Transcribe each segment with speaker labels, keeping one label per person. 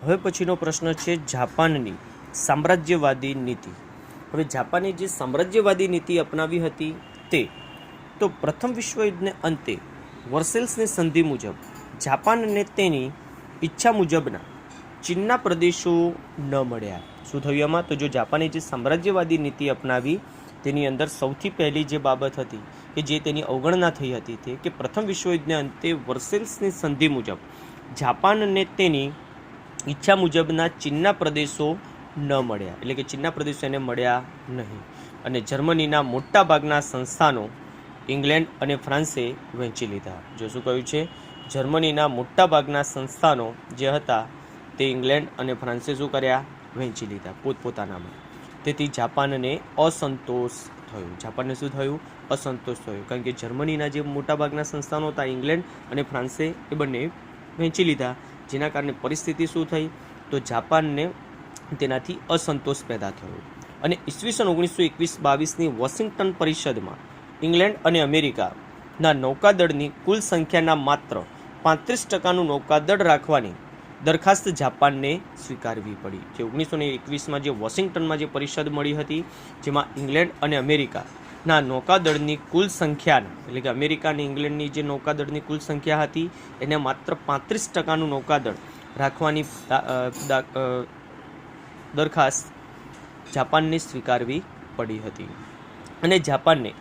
Speaker 1: હવે પછીનો પ્રશ્ન છે જાપાનની સામ્રાજ્યવાદી નીતિ. હવે જાપાને જે સામ્રાજ્યવાદી નીતિ અપનાવી હતી તે તો પ્રથમ વિશ્વયુદ્ધને અંતે વર્સેલ્સની સંધિ મુજબ જાપાનને તેની ઈચ્છા મુજબના ચીનના પ્રદેશો ન મળ્યા. શું થયું એમાં? તો જો જાપાને જે સામ્રાજ્યવાદી નીતિ અપનાવી તેની અંદર સૌથી પહેલી જે બાબત હતી કે જે તેની અવગણના થઈ હતી તે કે પ્રથમ વિશ્વયુદ્ધને અંતે વર્સેલ્સની સંધિ મુજબ જાપાનને તેની ઈચ્છા મુજબના ચીનના પ્રદેશો ન મળ્યા, એટલે કે ચીનના પ્રદેશો એને મળ્યા નહીં. અને જર્મનીના મોટા ભાગના સંસ્થાનો ઇંગ્લેન્ડ અને ફ્રાન્સે વહેંચી લીધા. જો શું કહ્યું છે? જર્મનીના મોટા ભાગના સંસ્થાનો જે હતા તે ઇંગ્લેન્ડ અને ફ્રાન્સે શું કર્યા? વહેંચી લીધા પોતપોતાનામાં. તેથી જાપાનને અસંતોષ થયો. જાપાનને શું થયું? અસંતોષ થયો. કારણ કે જર્મનીના જે મોટાભાગના સંસ્થાનો હતા ઇંગ્લેન્ડ અને ફ્રાન્સે એ બંને વહેંચી લીધા, જેના કારણે પરિસ્થિતિ શું થઈ? તો જાપાનને તેનાથી અસંતોષ પેદા થયો. અને ઈસવીસન 1921-22ની વોશિંગ્ટન પરિષદમાં ઇંગ્લેન્ડ અને અમેરિકાના નૌકાદળની કુલ સંખ્યાના માત્ર 35% નૌકાદળ રાખવાની દરખાસ્ત જાપાનને સ્વીકારવી પડી. જે 1921માં જે વોશિંગ્ટનમાં જે પરિષદ મળી હતી, જેમાં ઇંગ્લેન્ડ અને અમેરિકાના નૌકાદળની કુલ સંખ્યાના, એટલે કે અમેરિકા અને ઇંગ્લેન્ડની જે નૌકાદળની કુલ સંખ્યા હતી એને માત્ર 35% નૌકાદળ રાખવાની દરખાસ્ત જાપાનને સ્વીકારવી પડી હતી. અને જાપાનને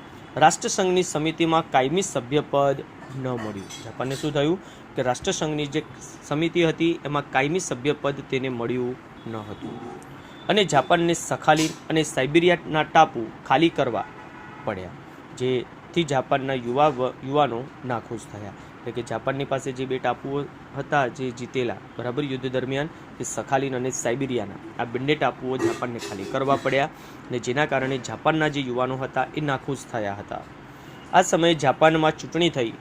Speaker 1: રાષ્ટ્રસંઘની સમિતિમાં કાયમી સભ્યપદ ન મળ્યું. જાપાનને શું થયું કે રાષ્ટ્રસંઘની જે સમિતિ હતી એમાં કાયમી સભ્યપદ તેને મળ્યું ન હતું. અને જાપાનને સખાલીન અને સાઇબિરિયાના ટાપુ ખાલી કરવા પડ્યા, જેથી જાપાનના યુવાનો નાખુશ થયા. એટલે કે જાપાનની પાસે જે બે ટાપુઓ હતા જે જીતેલા બરાબર યુદ્ધ દરમિયાન, એ સખાલીન અને સાઇબિરિયાના, આ બંને ટાપુઓ જાપાનને ખાલી કરવા પડ્યા, અને જેના કારણે જાપાનના જે યુવાનો હતા એ નાખુશ થયા હતા. આ સમયે જાપાનમાં ચૂંટણી થઈ,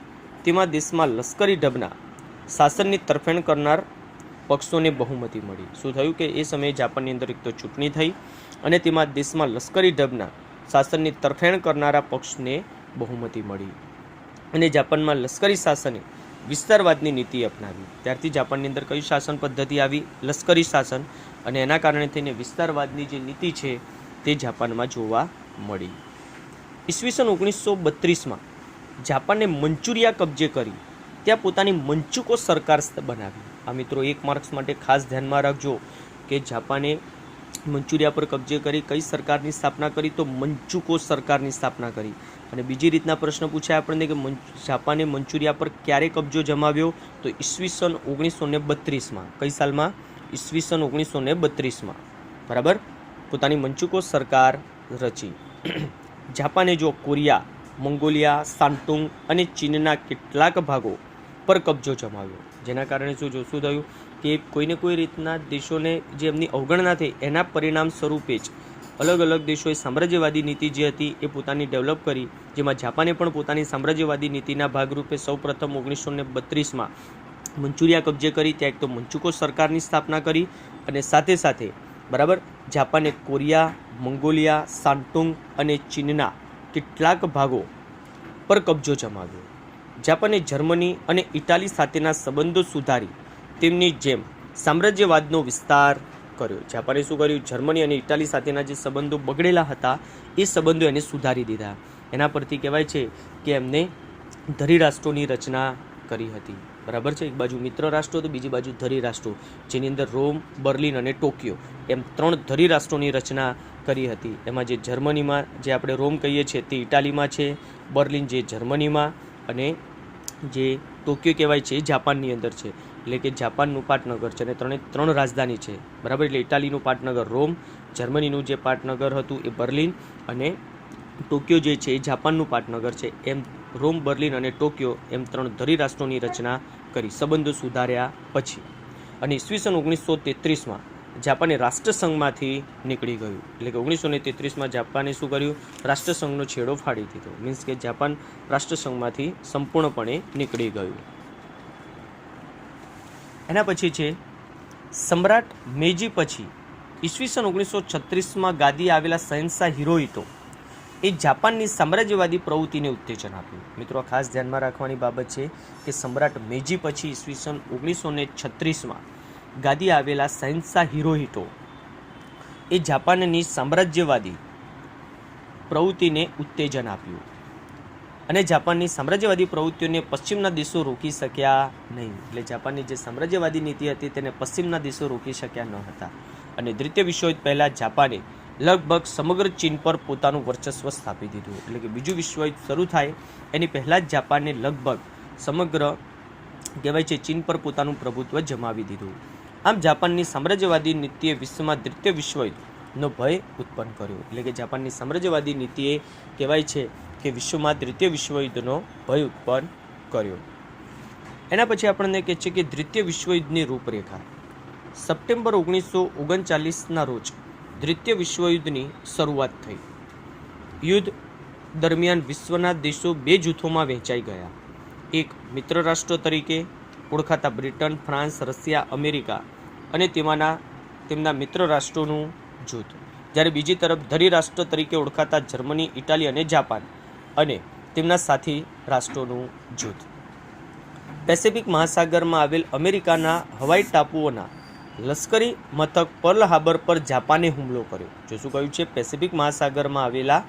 Speaker 1: તેમાં દેશમાં લશ્કરી ઢબના શાસનની તરફેણ કરનાર પક્ષોને બહુમતી મળી. શું થયું કે એ સમયે જાપાનની અંદર એક તો ચૂંટણી થઈ અને તેમાં દેશમાં લશ્કરી ઢબના શાસનની તરફેણ કરનારા પક્ષને બહુમતી મળી. અને જાપાનમાં લશ્કરી શાસને વિસ્તારવાદની નીતિ અપનાવી. ત્યારથી જાપાનની અંદર કઈ શાસન પદ્ધતિ આવી? લશ્કરી શાસન. અને એના કારણે થઈને વિસ્તારવાદની જે નીતિ છે તે જાપાનમાં જોવા મળી. ઈસવીસન 1932માં જાપાને મંચુરિયા કબજે કરી ત્યાં પોતાની મંચુકો સરકાર બનાવી. આ મિત્રો 1 માર્ક્સ માટે ખાસ ધ્યાનમાં રાખજો કે જાપાને મંચુરિયા પર કબજે કરી કઈ સરકારની સ્થાપના કરી? તો મંચુકો સરકારની સ્થાપના કરી. અને બીજી રીતના પ્રશ્ન પૂછાય આપણને કે જાપાને મંચુરિયા પર ક્યારે કબજો જમાવ્યો? તો ઈસવીસન 1932માં. કઈ સાલમાં? ઈસવીસન 1932માં. બરાબર, પોતાની મંચુકો સરકાર રચી. જાપાને જો કોરિયા, મંગોલિયા, સાન્ટુંગ અને ચીનના કેટલાક ભાગો પર કબજો જમાવ્યો, જેના કારણે શું થયું કે કોઈને કોઈ રીતના દેશોને જે એમની અવગણના થઈ એના પરિણામ સ્વરૂપે જ અલગ અલગ દેશોએ સામ્રાજ્યવાદી નીતિ જે હતી એ પોતાની ડેવલપ કરી, જેમાં જાપાને પણ પોતાની સામ્રાજ્યવાદી નીતિના ભાગરૂપે સૌપ્રથમ 1932માં મંચુરિયા કબજે કરી, ત્યાં એક તો મંચુકો સરકારની સ્થાપના કરી, અને સાથે સાથે બરાબર જાપાને કોરિયા, મંગોલિયા, સાન્ટુંગ અને ચીનના કેટલાક ભાગો પર કબજો જમાવ્યો. જાપાને જર્મની અને ઇટાલી સાથેના સંબંધો સુધારી તેમની જેમ સામ્રાજ્યવાદનો વિસ્તાર કર્યો. જાપાને શું કર્યું? જર્મની અને ઇટાલી સાથેના જે સંબંધો બગડેલા હતા એ સંબંધો એને સુધારી દીધા. એના પરથી કહેવાય છે કે એમને ધરી રાષ્ટ્રોની રચના કરી હતી. બરાબર છે, એક બાજુ મિત્ર રાષ્ટ્રો તો બીજી બાજુ ધરી રાષ્ટ્રો, જેની અંદર રોમ, બર્લિન અને ટોક્યો એમ 3 ધરી રાષ્ટ્રોની રચના કરી હતી. એમાં જે જર્મનીમાં જે આપણે રોમ કહીએ છીએ તે ઇટાલીમાં છે, બર્લિન જે જર્મનીમાં, અને જે ટોક્યો કહેવાય છે એ જાપાનની અંદર છે. એટલે કે જાપાનનું પાટનગર છે અને 3 રાજધાની છે. બરાબર, એટલે ઇટાલીનું પાટનગર રોમ, જર્મનીનું જે પાટનગર હતું એ બર્લિન, અને ટોક્યો જે છે એ જાપાનનું પાટનગર છે. એમ રોમ, બર્લિન અને ટોક્યો એમ 3 ધરી રાષ્ટ્રોની રચના કરી સંબંધો સુધાર્યા પછી. અને ઈસવીસન 1933માં જાપાને રાષ્ટ્રસંઘમાંથી નીકળી ગયું. એટલે કે 1933માં જાપાને શું કર્યું? રાષ્ટ્રસંઘનો છેડો ફાડી દીધો. મીન્સ કે જાપાન રાષ્ટ્રસંઘમાંથી સંપૂર્ણપણે નીકળી ગયું. એના પછી છે સમ્રાટ મેજી પછી ઈસવીસન 1936માં ગાદી આવેલા શહેનશાહ હિરોહિતો એ જાપાનની સામ્રાજ્યવાદી પ્રવૃત્તિને ઉત્તેજન આપ્યું. મિત્રો ખાસ ધ્યાનમાં રાખવાની બાબત છે કે સમ્રાટ મેજી પછી ઈસવીસન 1936માં ગાદી આવેલા શહેનશાહ હિરોહિટો એ જાપાનની સામ્રાજ્યવાદી પ્રવૃત્તિને ઉત્તેજન આપ્યું અને જાપાનની સામ્રાજ્યવાદી પ્રવૃત્તિઓને પશ્ચિમના દેશો રોકી શક્યા નહીં. એટલે જાપાનની જે સામ્રાજ્યવાદી નીતિ હતી તેને પશ્ચિમના દેશો રોકી શક્યા ન હતા. અને દ્વિતીય વિશ્વયુદ્ધ પહેલાં જાપાને લગભગ સમગ્ર ચીન પર પોતાનું વર્ચસ્વ સ્થાપી દીધું. એટલે કે બીજું વિશ્વયુદ્ધ શરૂ થાય એની પહેલાં જ જાપાને લગભગ સમગ્ર કહેવાય છે ચીન પર પોતાનું પ્રભુત્વ જમાવી દીધું. આમ જાપાનની સામ્રાજ્યવાદી નીતિએ વિશ્વમાં દ્વિતીય વિશ્વયુદ્ધનો ભય ઉત્પન્ન કર્યો. એટલે કે જાપાનની સામ્રાજ્યવાદી નીતિએ કહેવાય છે કે વિશ્વમાં દ્વિતીય વિશ્વયુદ્ધનો ભય ઉત્પન્ન કર્યો. એના પછી આપણને કહે છે કે દ્વિતીય વિશ્વયુદ્ધની રૂપરેખા. સપ્ટેમ્બર 1939ના રોજ દ્વિતીય વિશ્વયુદ્ધની શરૂઆત થઈ. યુદ્ધ દરમિયાન વિશ્વના દેશો બે જૂથોમાં વહેંચાઈ ગયા. એક મિત્ર રાષ્ટ્રો તરીકે ઓળખાતા બ્રિટન, ફ્રાન્સ, રશિયા, અમેરિકા અને તેમના મિત્ર રાષ્ટ્રોનું જૂથ, જ્યારે બીજી તરફ ધરી રાષ્ટ્ર તરીકે ઓળખાતા જર્મની, ઇટાલી અને જાપાન અને તેમના સાથી રાષ્ટ્રોનું જૂથ. પેસિફિક મહાસાગરમાં આવેલ અમેરિકાના હવાઈ ટાપુઓના લશ્કરી મથક પર્લ હાર્બર પર જાપાને હુમલો કર્યો. જો શું કહ્યું છે? પેસિફિક મહાસાગરમાં આવેલા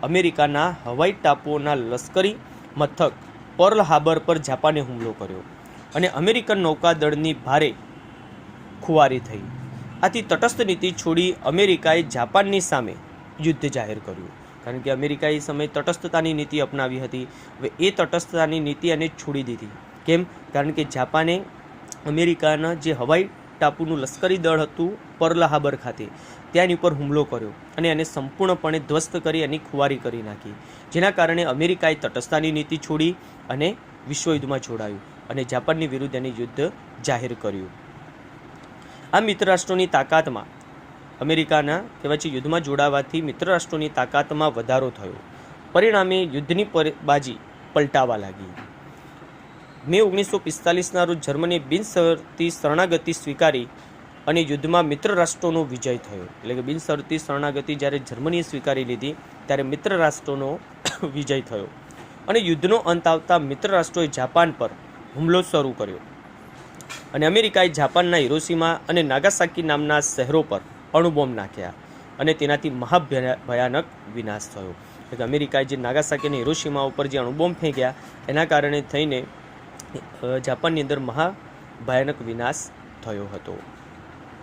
Speaker 1: અમેરિકાના હવાઈ ટાપુઓના લશ્કરી મથક પર્લ હાર્બર પર જાપાને હુમલો કર્યો અને અમેરિકન નૌકાદળની ભારે ખુવારી થઈ. આથી તટસ્થ નીતિ છોડી અમેરિકાએ જાપાનની સામે યુદ્ધ જાહેર કર્યું. કારણ કે અમેરિકાએ એ સમયે તટસ્થતાની નીતિ અપનાવી હતી. હવે એ તટસ્થતાની નીતિ એને છોડી દીધી. કેમ? કારણ કે જાપાને અમેરિકાના જે હવાઈ ટાપુનું લશ્કરી દળ હતું પર્લ હાર્બર ખાતે ત્યાંની ઉપર હુમલો કર્યો અને એને સંપૂર્ણપણે ધ્વસ્ત કરી એની ખુવારી કરી નાખી. જેના કારણે અમેરિકાએ તટસ્થતાની નીતિ છોડી અને વિશ્વયુદ્ધમાં જોડાયું અને જાપાનની વિરુદ્ધ એને યુદ્ધ જાહેર કર્યું. આ મિત્ર રાષ્ટ્રોની તાકાતમાં અમેરિકાના કહેવાય છે યુદ્ધમાં જોડાવાથી મિત્ર રાષ્ટ્રોની તાકાતમાં વધારો થયો. પરિણામે યુદ્ધની બાજી પલટાવા લાગી. મે 1945ના રોજ જર્મનીએ બિનશરતી શરણાગતિ સ્વીકારી અને યુદ્ધમાં મિત્ર રાષ્ટ્રોનો વિજય થયો. એટલે કે બિનશરતી શરણાગતિ જ્યારે જર્મનીએ સ્વીકારી લીધી ત્યારે મિત્ર રાષ્ટ્રોનો વિજય થયો અને યુદ્ધનો અંત આવતા મિત્ર રાષ્ટ્રોએ જાપાન પર હુમલો શરૂ કર્યો અને અમેરિકાએ જાપાનના હિરોશીમા અને નાગાસાકી નામના શહેરો પર અણુબોમ્બ નાખ્યા અને તેનાથી મહાભયાનક વિનાશ થયો. એટલે અમેરિકાએ જે નાગાસાકી અને હિરોશીમા ઉપર જે અણુબોમ્બ ફેંક્યા એના કારણે થઈને જાપાનની અંદર મહાભયાનક વિનાશ થયો હતો.